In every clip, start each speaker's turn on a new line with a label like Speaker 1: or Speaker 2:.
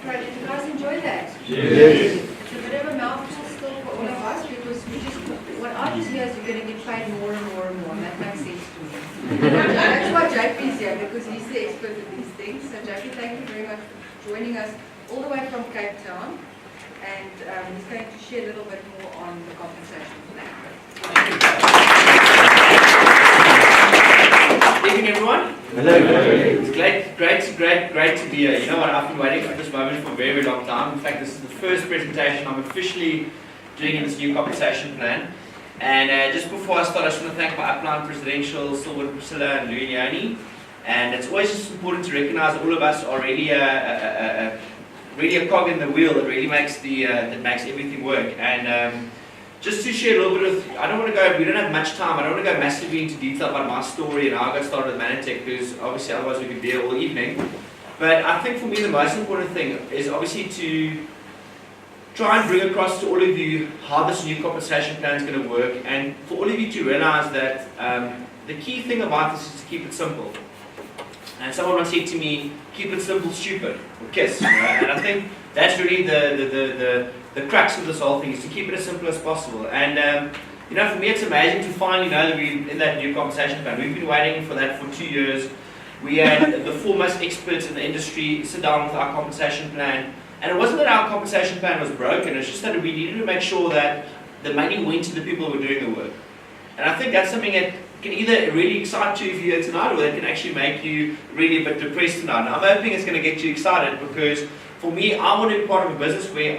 Speaker 1: Did you guys enjoy that?
Speaker 2: Yes.
Speaker 1: It's a bit of a mouthful still for all of us because what I just hear is you're going to get paid more and more and more, and that makes sense to me. That's why JP is here, because he's the expert at these things. So JP, thank you very much for joining us all the way from Cape Town, and he's going to share a little bit more on the compensation plan.
Speaker 3: Good evening, everyone.
Speaker 2: Hello.
Speaker 3: It's great to be here. You know what? I've been waiting for this moment for a very, very long time. In fact, this is the first presentation I'm officially doing in this new compensation plan. And just before I start, I just want to thank my upline presidential, Silver Priscilla and Louis Leone. And it's always just important to recognize that all of us are really a cog in the wheel that really makes that makes everything work. And just to share a little bit of, we don't have much time, I don't want to go massively into detail about my story and how I got started with Mannatech, because obviously otherwise we could be here all evening. But I think for me the most important thing is obviously to try and bring across to all of you how this new compensation plan is going to work, and for all of you to realize that the key thing about this is to keep it simple. And someone once said to me, keep it simple, stupid, or KISS. And I think that's really the crux of this whole thing, is to keep it as simple as possible. And for me it's amazing to finally know that we're in that new compensation plan. We've been waiting for that for 2 years. We had the foremost experts in the industry sit down with our compensation plan. And it wasn't that our compensation plan was broken, it's just that we needed to make sure that the money went to the people who were doing the work. And I think that's something that can either really excite you if you're here tonight, or that can actually make you really a bit depressed tonight. And I'm hoping it's going to get you excited, because for me, I want to be part of a business where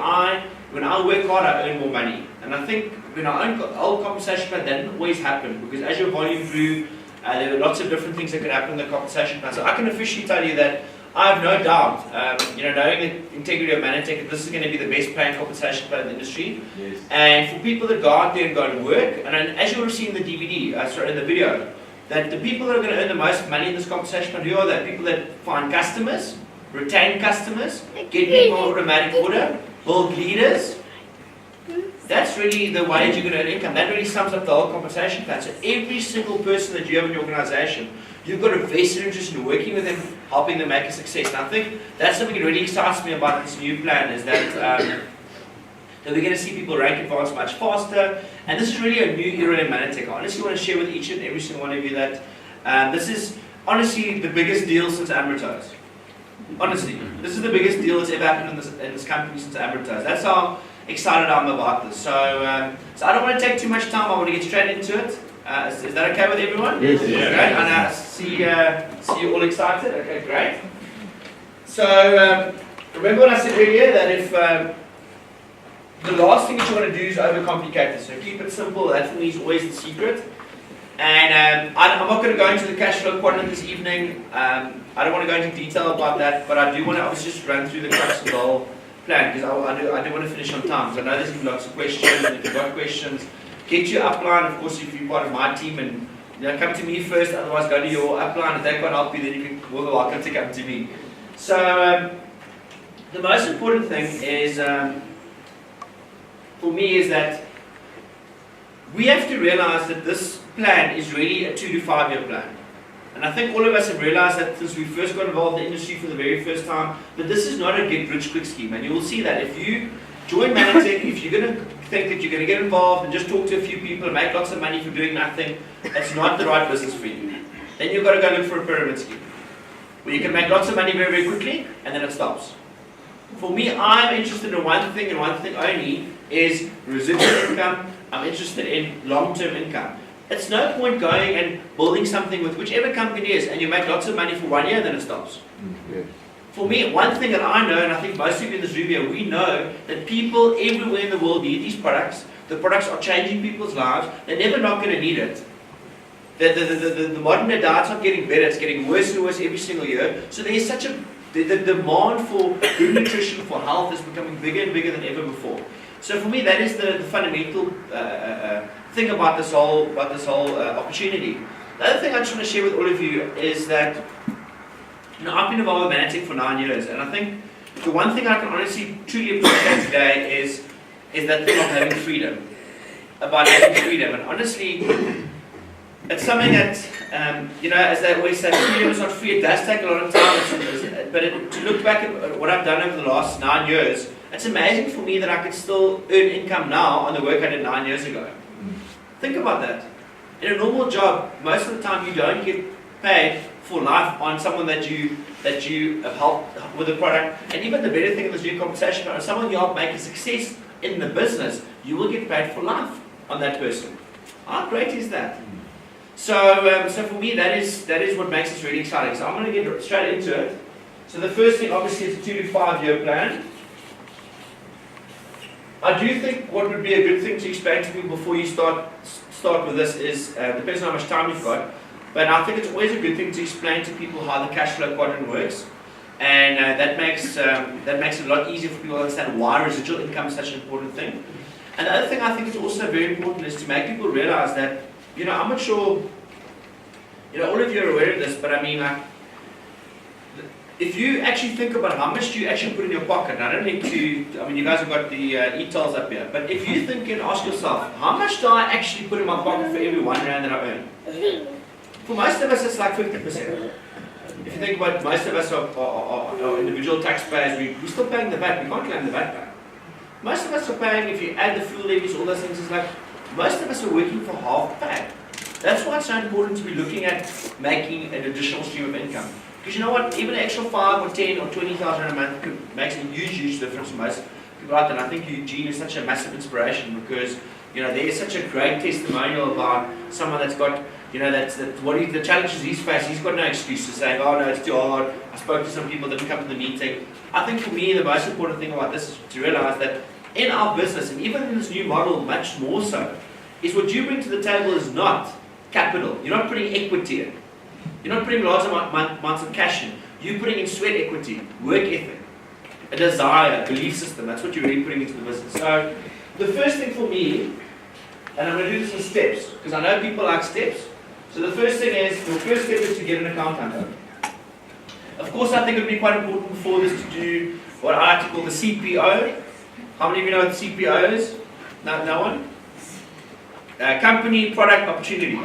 Speaker 3: when I work hard, I earn more money. And I think when I own old compensation plan, that didn't always happen, because as your volume grew, there were lots of different things that could happen in the compensation plan. So I can officially tell you that I have no doubt, knowing the integrity of Mannatech, this is going to be the best paying compensation plan in the industry.
Speaker 2: Yes.
Speaker 3: And for people that go out there and go to work, and as you will see in the DVD, in the video, that the people that are going to earn the most money in this compensation plan, who are they? People that find customers, retain customers, get people on automatic order, build leaders. That's really the way you're going to earn income. That really sums up the whole compensation plan. So every single person that you have in your organization, you've got a vested interest in working with them, helping them make a success. And I think that's something that really excites me about this new plan, is that that we're going to see people rank advance much faster. And this is really a new era in Mannatech. I honestly want to share with each and every single one of you that this is honestly the biggest deal since Amortize. Honestly, this is the biggest deal that's ever happened in this company since Amortize. That's how excited I'm about this. So I don't want to take too much time. I want to get straight into it. Is that okay with everyone?
Speaker 2: Yes.
Speaker 3: Yeah. Great. And I see you all excited. Okay, great. So remember what I said earlier, that if the last thing that you want to do is overcomplicate this. So keep it simple. That for me is always the secret. And I'm not going to go into the cash flow quadrant this evening. I don't want to go into detail about that, but I do want to obviously just run through the crux of the whole plan, because I do want to finish on time. So I know there's been lots of questions, and if you've got questions, get your upline. Of course, if you're part of my team, and come to me first, otherwise go to your upline. If they can't help you, then you can more than welcome to come to me. So the most important thing is, for me, is that we have to realize that this plan is really a 2 to 5 year plan. And I think all of us have realized that since we first got involved in the industry for the very first time, that this is not a get rich quick scheme. And you will see that if you join Mannatech, if you're going to think that you're going to get involved and just talk to a few people and make lots of money for doing nothing, that's not the right business for you. Then you've got to go look for a pyramid scheme, where you can make lots of money very, very quickly, and then it stops. For me, I'm interested in one thing and one thing only, is residual income. I'm interested in long-term income. It's no point going and building something with whichever company it is, and you make lots of money for 1 year and then it stops.
Speaker 2: Yes.
Speaker 3: For me, one thing that I know, and I think most of you in this room here, we know that people everywhere in the world need these products. The products are changing people's lives. They're never not going to need it. The modern day diet's not getting better. It's getting worse and worse every single year. So there's such a the demand for good nutrition, for health, is becoming bigger and bigger than ever before. So for me, that is the fundamental thing about this whole opportunity. The other thing I just want to share with all of you is that I've been involved with Mannatech for 9 years, and I think the one thing I can honestly truly appreciate today is that thing of having freedom. About having freedom, and honestly, it's something that you know, as they always say, freedom is not free. It does take a lot of time. But to look back at what I've done over the last 9 years, it's amazing for me that I can still earn income now on the work I did 9 years ago. Think about that. In a normal job, most of the time you don't get paid for life on someone that you have helped with a product. And even the better thing in this new compensation, if someone you help make a success in the business, you will get paid for life on that person. How great is that? So for me, that is what makes this really exciting. So I'm going to get straight into it. So the first thing, obviously, is a 2 to 5 year plan. I do think what would be a good thing to explain to people before you start with this is, depends on how much time you've got, but I think it's always a good thing to explain to people how the cash flow quadrant works, and that makes it a lot easier for people to understand why residual income is such an important thing. And the other thing I think is also very important is to make people realize that, you know, I'm not sure, you know, all of you are aware of this, but I mean, like, if you actually think about how much do you actually put in your pocket, and I don't need to, I mean, you guys have got the e-tolls up here, but if you think and ask yourself, how much do I actually put in my pocket for every £1 that I earn? For most of us, it's like 50%. If you think about most of us are individual taxpayers, we're still paying the VAT, we can't claim the VAT back. Most of us are paying, if you add the fuel levies, all those things, it's like, most of us are working for half pay. That's why it's so important to be looking at making an additional stream of income. Because you know what, even an extra 5 or 10 or 20,000 a month makes a huge difference to most people out there. And I think Eugene is such a massive inspiration because, you know, there is such a great testimonial about someone that's got, you know, that's what the challenges he's faced. He's got no excuses saying, oh no, it's too hard. I spoke to some people that didn't come to the meeting. I think for me, the most important thing about this is to realize that in our business, and even in this new model much more so, is what you bring to the table is not capital. You're not putting equity in. You're not putting large amounts of cash in. You're putting in sweat equity, work ethic, a desire, a belief system. That's what you're really putting into the business. So the first thing for me, and I'm going to do this in steps, because I know people like steps. So the first thing is, your first step is to get an account number. Of course, I think it would be quite important before this to do what I like to call the CPO. How many of you know what the CPO is? No one? Company, product, opportunity.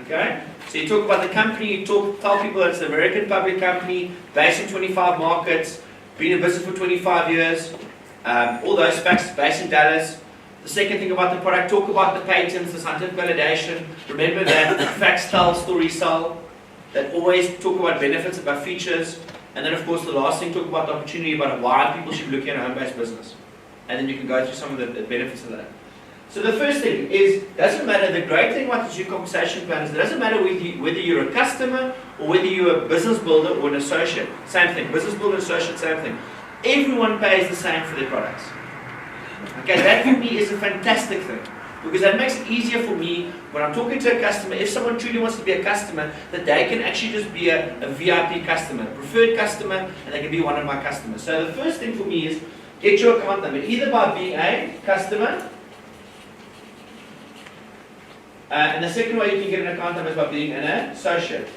Speaker 3: Okay? So you talk about the company, you tell people that it's an American public company, based in 25 markets, been in business for 25 years, all those facts, based in Dallas. The second thing about the product, talk about the patents, the scientific validation. Remember that facts tell, stories sell. That always talk about benefits, about features. And then of course the last thing, talk about the opportunity, about why people should look at a home-based business. And then you can go through some of the benefits of that. So the first thing is, doesn't matter, the great thing about this new compensation plan is it doesn't matter whether you're a customer or whether you're a business builder or an associate. Same thing, business builder, associate, same thing. Everyone pays the same for their products. Okay, that for me is a fantastic thing. Because that makes it easier for me when I'm talking to a customer, if someone truly wants to be a customer, that they can actually just be a VIP customer, preferred customer, and they can be one of my customers. So the first thing for me is, get your account number, either by being a customer, and the second way you can get an account number is by being an associate.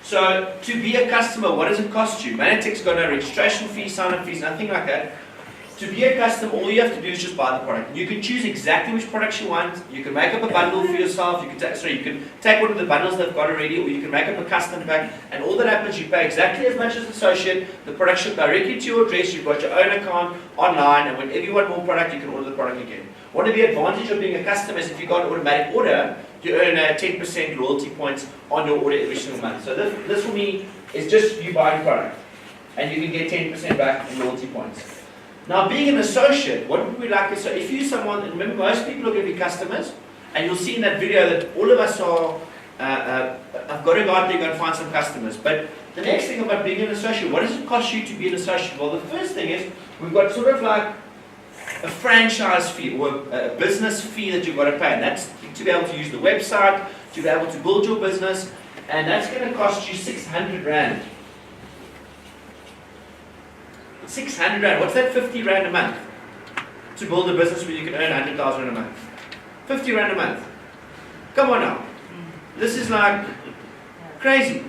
Speaker 3: So, to be a customer, what does it cost you? Mannatech's got no registration fees, sign-up fees, nothing like that. To be a customer, all you have to do is just buy the product. You can choose exactly which products you want. You can make up a bundle for yourself. You can take one of the bundles they've got already, or you can make up a custom pack. And all that happens, you pay exactly as much as an associate. The product shipped directly to your address. You've got your own account online, and whenever you want more product, you can order the product again. One of the advantages of being a customer is if you got an automatic order, you earn 10% loyalty points on your order every single month. So this for me is just you buying product, and you can get 10% back in loyalty points. Now, being an associate, what would we like? So, if you're someone, and remember, most people are going to be customers, and you'll see in that video that all of us are. I've got to go out there and find some customers. But the next thing about being an associate, what does it cost you to be an associate? Well, the first thing is we've got sort of like a franchise fee or a business fee that you've got to pay, and that's to be able to use the website, to be able to build your business, and that's going to cost you 600 Rand. 600 Rand, what's that? 50 Rand a month to build a business where you can earn 100,000 a month. 50 Rand a month. Come on now. This is like crazy.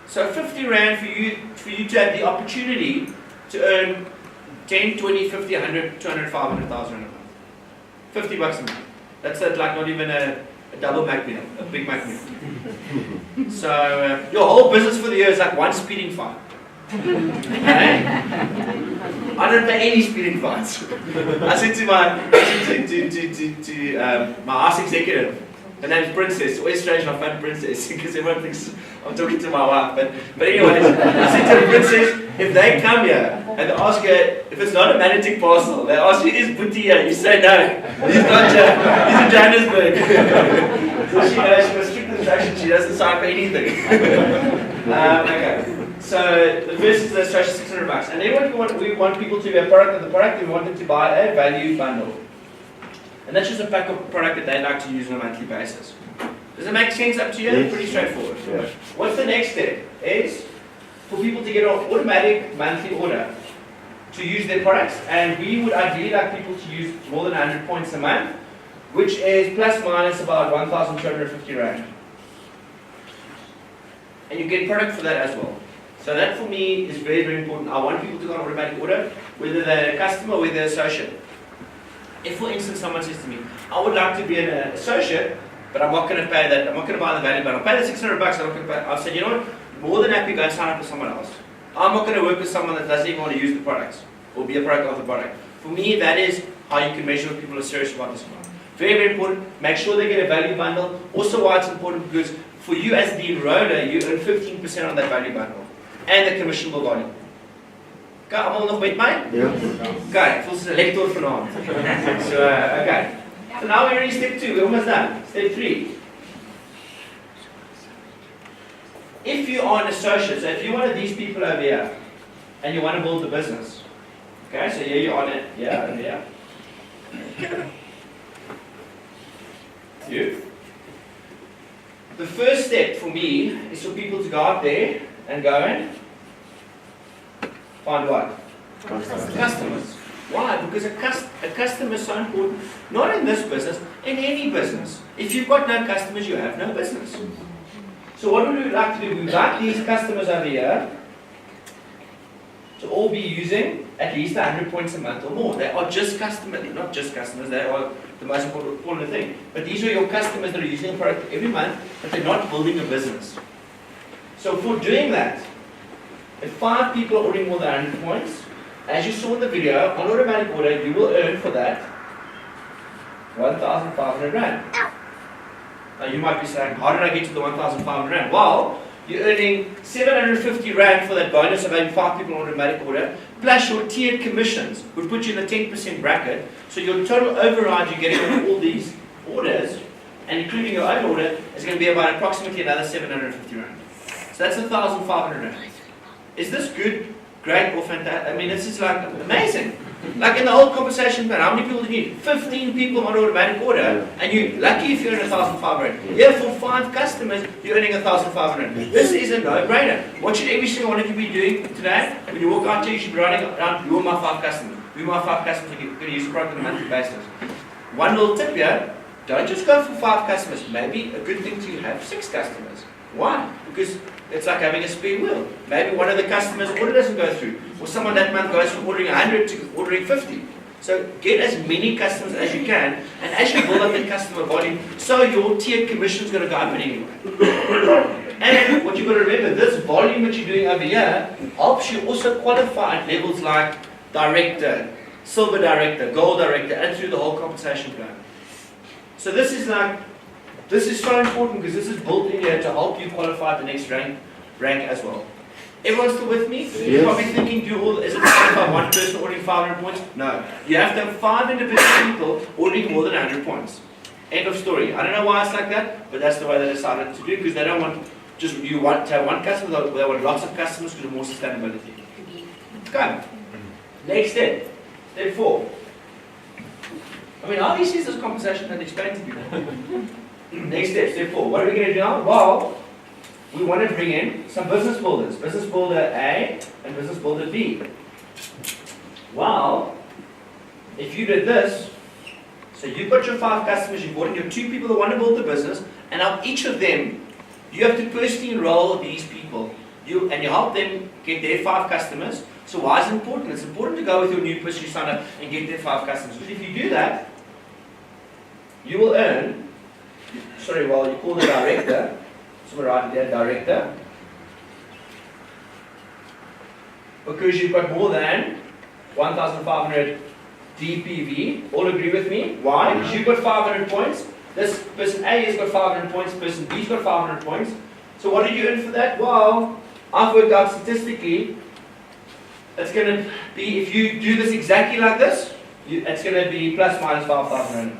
Speaker 3: So 50 Rand for you to have the opportunity to earn 10, 20, 50, 100, 200, 500,000 a month. 50 bucks a month. That's like not even a a double Mac meal, a Big Mac meal. So your whole business for the year is like one speeding fine. Okay? I don't pay any speeding fines. I said to my house executive, her name's Princess. It's always strange when I phone Princess because everyone thinks I'm talking to my wife. But anyways, I said to the Princess, if they come here and they ask her if it's not a Mannatech parcel, they ask you, is Boetie here? You say no. He's not here. He's in Johannesburg. So she knows she must strict instructions. She doesn't sign for anything. Okay. So the first is the social $600, and then what we want people to be a product of the product. We want them to buy a value bundle, and that's just a pack of product that they like to use on a monthly basis. Does it make sense up to you? Yes. Pretty straightforward. Yeah. What's the next step? Is for people to get an automatic monthly order to use their products, and we would ideally like people to use more than 100 points a month, which is plus minus about 1,250 rand, and you get product for that as well. So that for me is very, very important. I want people to go on automatic order, whether they're a customer or whether they're an associate. If, for instance, someone says to me, I would like to be an associate, but I'm not going to pay that, I'm not going to buy the value bundle. I'll pay the $600, I'm not going to pay. I've said, you know what, more than happy, go and sign up with someone else. I'm not going to work with someone that doesn't even want to use the products or be a product of the product. For me, that is how you can measure if people are serious about this one. Very, very important. Make sure they get a value bundle. Also, why it's important, because for you as the enroller, you earn 15% on that value bundle. En de commissionable volume. Okay, allemaal nog met mij?
Speaker 2: Ja.
Speaker 3: Okay, voel ze lector vanavond. So, okay. So now we're in step 2, we're almost done. Step 3. If you are an associate, so if you're one of these people over here, and you want to build a business, okay, so here you are, yeah, over here. You. The first step for me is for people to go out there and go and find what? Customers. Why? Because a customer is so important, not in this business, in any business. If you've got no customers, you have no business. So what would we like to do? We'd like these customers over here to all be using at least 100 points a month or more. They are just customers, not just customers, they are the most important thing. But these are your customers that are using the product every month, but they're not building a business. So for doing that, if 5 people are ordering more than 100 points, as you saw in the video, on automatic order, you will earn for that 1,500 rand. Now you might be saying, how did I get to the 1,500 rand? Well, you're earning 750 rand for that bonus of having 5 people on automatic order, plus your tiered commissions, which put you in the 10% bracket. So your total override you're getting on all these orders, and including your own order, is going to be about approximately another 750 rand. So that's 1,500 rand. Is this good, great, or fantastic? I mean, this is like amazing. Like in the whole conversation plan, how many people do you need? 15 people on automatic order, and you're lucky if you earn 1,500. Yeah, for 5 customers, you're earning 1,500. This is a no-brainer. What should every single one of you be doing today? When you walk out here, you should be running around, who are my 5 customers? Who are my 5 customers are going to use the product on a monthly basis? One little tip here, don't just go for 5 customers. Maybe a good thing to have 6 customers. Why? Because it's like having a spare wheel. Maybe one of the customers' order doesn't go through, or someone that month goes from ordering 100 to ordering 50. So get as many customers as you can, and as you build up that customer volume, so your tiered commission is going to go up anyway. And what you've got to remember, this volume that you're doing over here helps you also qualify at levels like director, silver director, gold director, and through the whole compensation plan. So this is so important because this is built in here to help you qualify at the next rank as well. Everyone still with me?
Speaker 2: Yes.
Speaker 3: You're probably thinking, is it fine by one person ordering 500 points? No. You have to have 5 individual people ordering more than 100 points. End of story. I don't know why it's like that, but that's the way they decided to do it, because they don't want just you want to have one customer, they want lots of customers because of more sustainability. Okay. Next step. Step 4. I mean, how easy is this conversation and explain to people? Next step, step 4. What are we going to do now? Well, we want to bring in some business builders. Business builder A and business builder B. Well, if you did this, so you've got your 5 customers, you've brought in your 2 people that want to build the business, and now each of them, you have to personally enroll these people. You help them get their 5 customers. So why is it important? It's important to go with your new person you sign up and get their 5 customers. Because if you do that, you will earn sorry, well, you call the director, so we're right there, director, because you've got more than 1,500 DPV. All agree with me? Why? Because you've got 500 points. This person A has got 500 points, person B's got 500 points. So what do you earn for that? Well, I've worked out statistically, it's going to be, if you do this exactly like this, it's going to be plus minus 5,000 Rand.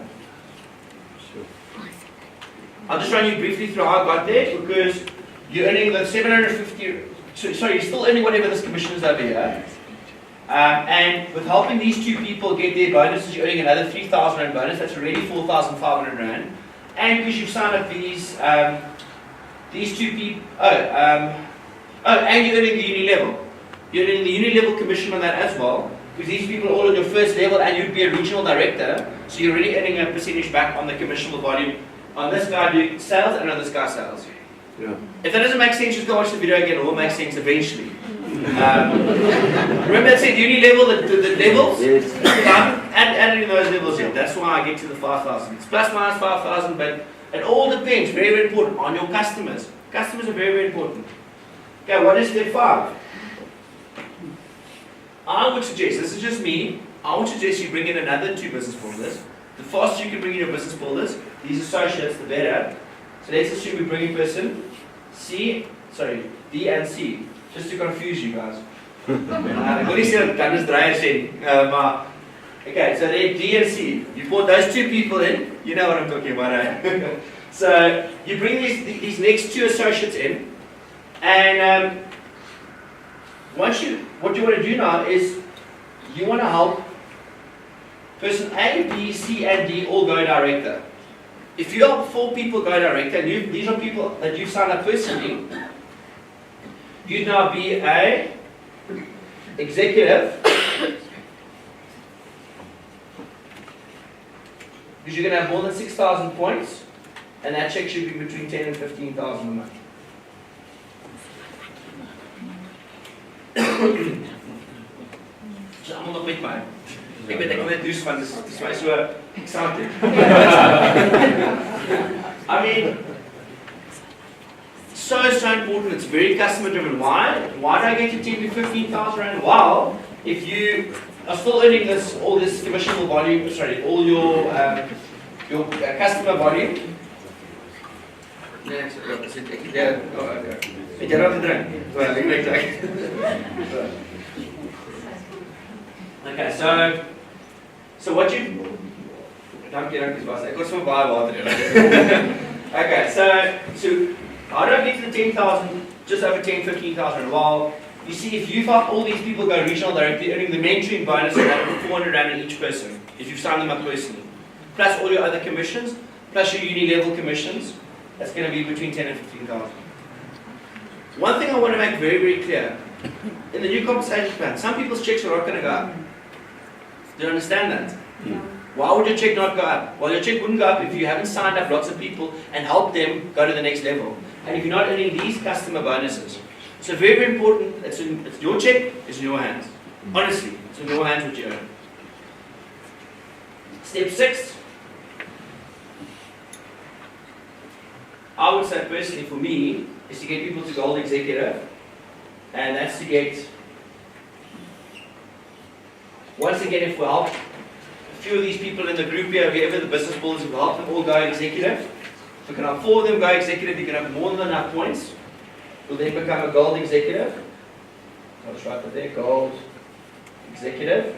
Speaker 3: I'll just run you briefly through how I got there, because you're earning the 750, sorry, you're still earning whatever this commission is over here. And with helping these two people get their bonuses, you're earning another 3,000 Rand bonus. That's already 4,500 Rand. And because you've signed up these two people, and you're earning the uni level. You're earning the uni level commission on that as well, because these people are all on your first level, and you'd be a regional director, so you're already earning a percentage back on the commissionable volume on this guy doing sales and on this guy sales.
Speaker 2: Yeah.
Speaker 3: If that doesn't make sense, just go watch the video again. It will make sense eventually. Remember that said uni level, the levels?
Speaker 2: Yes.
Speaker 3: I'm adding those levels in. That's why I get to the 5,000. It's plus minus 5,000, but it all depends, very, very important, on your customers. Customers are very, very important. Okay, what is step 5? I would suggest, this is just me, I would suggest you bring in another 2 business builders. The faster you can bring in your business builders, these associates, the better. So let's assume we bring in person D and C, just to confuse you guys. Ek wil nie sê dat is draaier sê nie, maar okay, so they're D and C. You put those 2 people in, you know what I'm talking about, right? So you bring these next 2 associates in, and what you want to do now is you want to help person A, B, C, and D all go director. If you help 4 people go director, and these are people that you've signed up personally, you'd now be a executive, because you're going to have more than 6,000 points, and that check should be between 10 and 15,000 a month. So I'm nog met my. Ek weet ek wil net loose van dis my so excited. I mean, so important. It's very customer driven. Why? Why do I get to 10 to 15,000 Rand? Well, if you are still earning all this commissionable volume, all your customer volume. Het jy raak gedrink? Wel, ek drink. Okay, so what you dankie was. Ek was so baie water hier. Okay, so how do I get to the 10,000, just over 10, 15,000? Well, you see, if you've helped all these people go regional directly, earning the mentoring bonus of 400 Rand in each person, if you've signed them up personally, plus all your other commissions, plus your uni level commissions, that's going to be between 10 and 15,000. One thing I want to make very, very clear, in the new compensation plan, some people's checks are not going to go up. Do you understand that?
Speaker 2: Yeah.
Speaker 3: Why would your check not go up? Well, your check wouldn't go up if you haven't signed up lots of people and helped them go to the next level. And if you're not earning these customer bonuses. So very, very important, it's your check, it's in your hands. Honestly, it's in your hands what you earn. Step 6. I would say personally for me, is to get people to gold executive. And that's to get, once again, if we help a few of these people in the group here, whoever the business builders, if we help them all go executive, if we can have 4 of them go executive, you can have more than enough points. Will then become a gold executive. I'll just write that there, gold executive,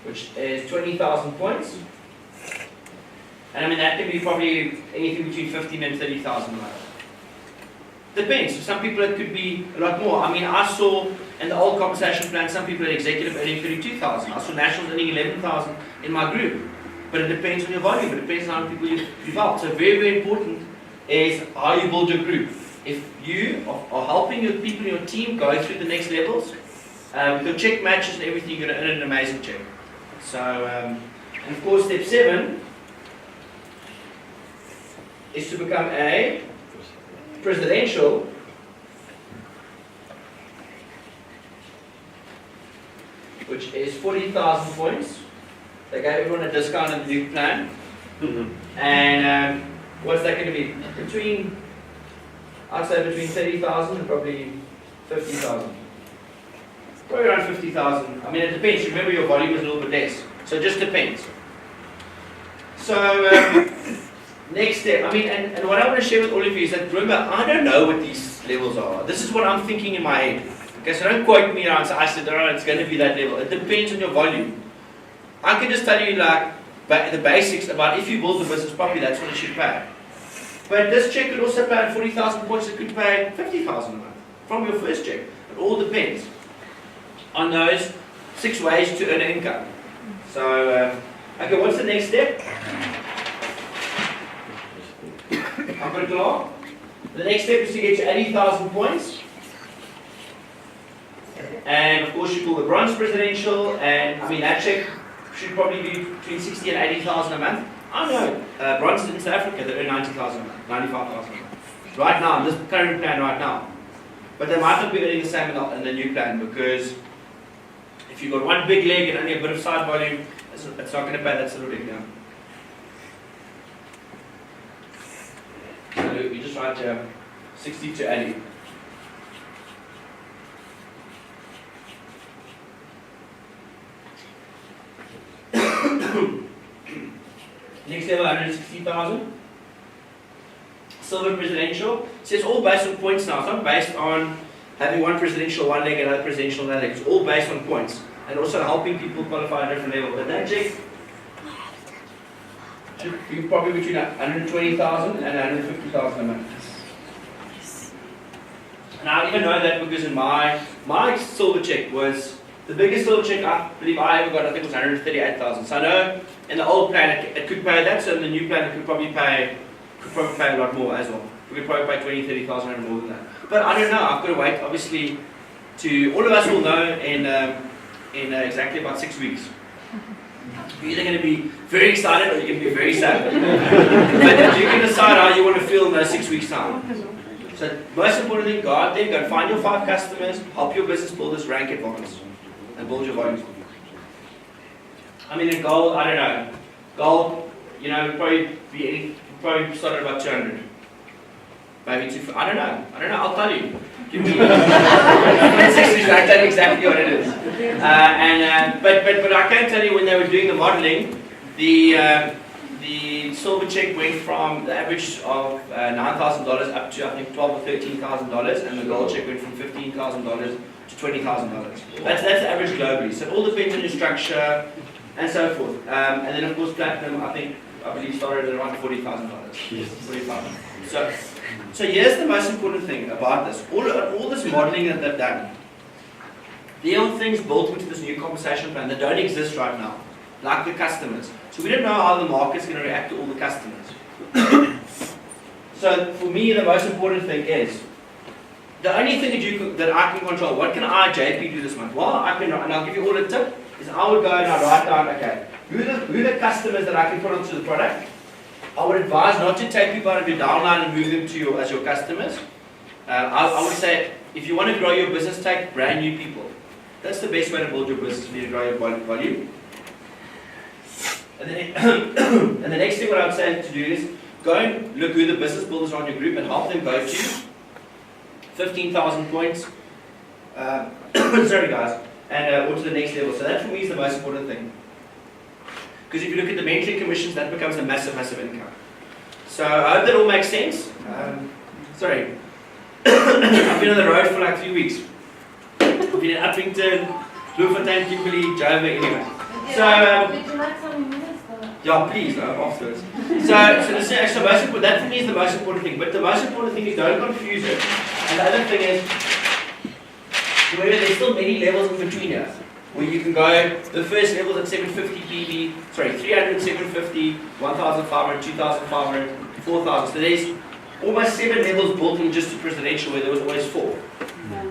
Speaker 3: which is 20,000 points. And I mean, that can be probably anything between 15 and 30,000 miles. Depends. For some people it could be a lot more. I mean, I saw in the old compensation plan, some people at executive earning 32,000. I saw nationals earning 11,000 in my group. But it depends on your volume. It depends on how many people you've helped. So very, very important is how you build your group. If you are helping your people in your team go through the next levels, your check matches and everything, you're going to earn an amazing check. So, and of course, step 7 is to become a presidential which is 40,000 points. They gave everyone a discount in the new plan. And what's that going to be? I'd say between 30,000 and probably 50,000. Probably around 50,000. I mean, it depends. Remember, your volume is a little bit less. So it just depends. So, next step. I mean, and what I want to share with all of you is that, remember, I don't know what these levels are. This is what I'm thinking in my head. Okay, so don't quote me around. So I said, oh, it's going to be that level. It depends on your volume. I can just tell you, like, the basics about if you build the business properly, that's what it should pay. But this check could also pay at 40,000 points. It could pay 50,000 a month from your first check. It all depends on those 6 ways to earn an income. So, okay, what's the next step? I've got it along. The next step is to get to 80,000 points. And of course, you pull the bronze presidential, and I mean, that check should probably be between 60 and 80,000 a month. I know bronze in South Africa, they earn 90,000 a month, 95,000 a month. Right now, this current plan right now. But they might not be earning the same in the new plan, because if you've got one big leg and only a bit of side volume, it's not going to pay that sort of leg down. So we just write 60 to 80. Next level, 160,000. Silver presidential. So it's all based on points now. It's not based on having one presidential one leg and another presidential another leg. It's all based on points. And also helping people qualify at a different level. But that check should be probably between 120,000 and 150,000 a month. And I even know that because in my silver check was, the biggest silver check I believe I ever got, I think, was 138,000. So I know in the old plan it could pay that, so in the new plan it could probably pay a lot more as well. We could probably pay 20, 30,000 and more than that. But I don't know, I've got to wait, obviously, all of us will know in exactly about 6 weeks. You're either going to be very excited or you're going to be very sad. But you can decide how you want to feel in those 6 weeks' time. So, most important thing, go out there, go and find your 5 customers, help your business builders rank advance, and build your volumes. I mean, in gold, I don't know. Gold, you know, probably start at about 200. Maybe 250. I don't know. I'll tell you. Give me 6 weeks, I'll tell you exactly what it is. But I can tell you when they were doing the modeling, the silver check went from the average of $9,000 up to I think $12,000 or $13,000, and the gold check went from $15,000 to $20,000. That's the average globally. So it all depends on your structure and so forth. And then of course platinum, I believe started at around $40,000. $40,000. So here's the most important thing about this. All this modeling that they've done, there are things built into this new compensation plan that don't exist right now, like the customers. So we don't know how the market's going to react to all the customers. So for me, the most important thing is, the only thing that I can control, what can I, JP, do this month? Well, and I'll give you all a tip, is I would go and I write down, okay, who are the customers that I can put onto the product? I would advise not to take people out of your downline and move them to as your customers. I would say, if you want to grow your business, take brand new people. That's the best way to build your business, for you to grow your volume. And the next thing what I would say to do is, go and look who the business builders are in your group and help them go to 15,000 points. Sorry guys. And or to the next level. So that for me is the most important thing. Because if you look at the mentoring commissions, that becomes a massive, massive income. So I hope that all makes sense. Sorry. I've been on the road for like 3 weeks. I've been in Uppington, Bloemfontein, Kimberley, Joburg, anyway. So,
Speaker 2: would you like some minutes?
Speaker 3: yeah, please, afterwards. So most important, that for me is the most important thing. But the most important thing is don't confuse it. And the other thing is, remember there's still many levels in between here. Where you can go, the first level is at 750 PB, 300, 750, 1,500, 2,500, 4,000. So there's almost 7 levels built in just to presidential where there was always 4.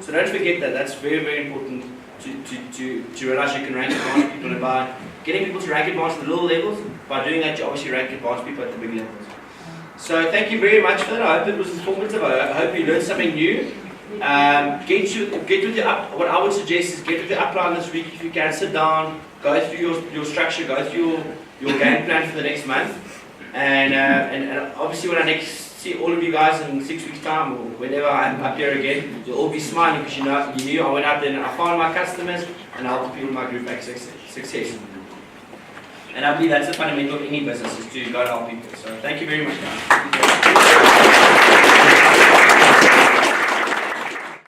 Speaker 3: So don't forget that, that's very, very important to realize you can rank advanced people, and by getting people to rank advanced at the little levels, by doing that you obviously rank advanced people at the big levels. So thank you very much for that. I hope it was informative. I hope you learned something new. Get with what I would suggest is get with the upline this week if you can. Sit down, go through your structure, go through your game plan for the next month. And obviously when I next see all of you guys in 6 weeks' time or whenever I'm up here again, you'll all be smiling because you knew I went out there and I found my customers and I helped the people in my group make success. And I believe that's the fundamental of any business, is to go to help people. So thank you very much, guys.